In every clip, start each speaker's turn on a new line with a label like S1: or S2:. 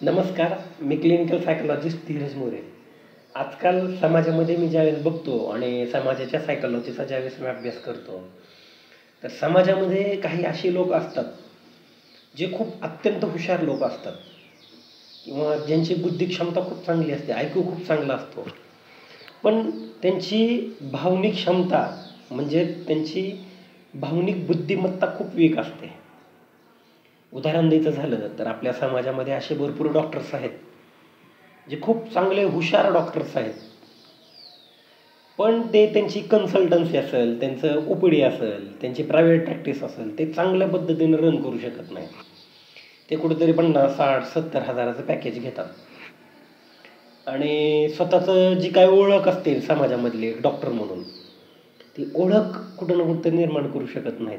S1: नमस्कार. मी clinical psychologist Dheeraj More. आजकाल समाजामध्ये मी ज्यावेळेस बघतो आणि समाजाच्या सायकोलॉजीचा ज्यावेळेस मी अभ्यास करतो, तर समाजामध्ये काही असे लोक असतात, जे खूप अत्यंत हुशार लोक असतात किंवा ज्यांची बुद्धी क्षमता खूप चांगली असते, IQ खूप चांगला असतो. पण त्यांची भावनिक क्षमता म्हणजे त्यांची भावनिक बुद्धिमत्ता खूप वीक असते. उदाहरण द्यायचं झालं तर आपल्या समाजामध्ये असे भरपूर डॉक्टर्स आहेत, जे खूप चांगले हुशार डॉक्टर्स आहेत. पण ते त्यांची कन्सल्टन्सी असेल, त्यांचं OPD असेल, त्यांची प्रायव्हेट प्रॅक्टिस असेल, ते चांगल्या पद्धतीने रन करू शकत नाही. ते कुठेतरी 50, 60, 70 हजाराचं पॅकेज घेतात आणि स्वतःचं जी काही ओळख असते समाजामधली डॉक्टर म्हणून, ती ओळख कुठं ना कुठंतरी निर्माण करू शकत नाहीत.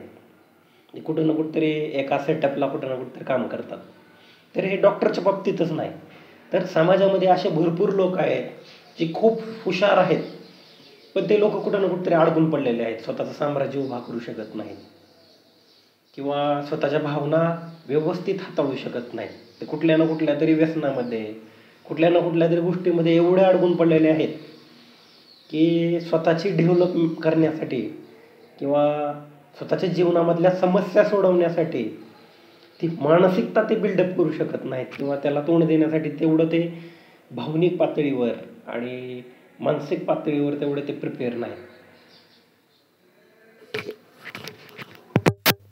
S1: ते कुठं ना कुठंतरी एका सेटअपला कुठं ना कुठंतरी काम करतात. तर हे डॉक्टरच्या बाबतीतच नाही, तर समाजामध्ये असे भरपूर लोक आहेत, जे खूप हुशार आहेत. पण ते लोक कुठं ना कुठंतरी अडकून पडलेले आहेत. स्वतःचं साम्राज्य उभा करू शकत नाहीत किंवा स्वतःच्या भावना व्यवस्थित हाताळू शकत नाहीत. ते कुठल्या ना कुठल्या तरी व्यसनामध्ये, कुठल्या ना कुठल्या तरी गोष्टीमध्ये एवढे अडकून पडलेले आहेत, की स्वतःची डेव्हलप करण्यासाठी किंवा स्वतःच्या जीवनामधल्या समस्या सोडवण्यासाठी ती मानसिकता ते बिल्डअप करू शकत नाहीत किंवा त्याला तोंड देण्यासाठी तेवढं ते भावनिक पातळीवर आणि मानसिक पातळीवर तेवढे ते प्रिपेअर नाहीत.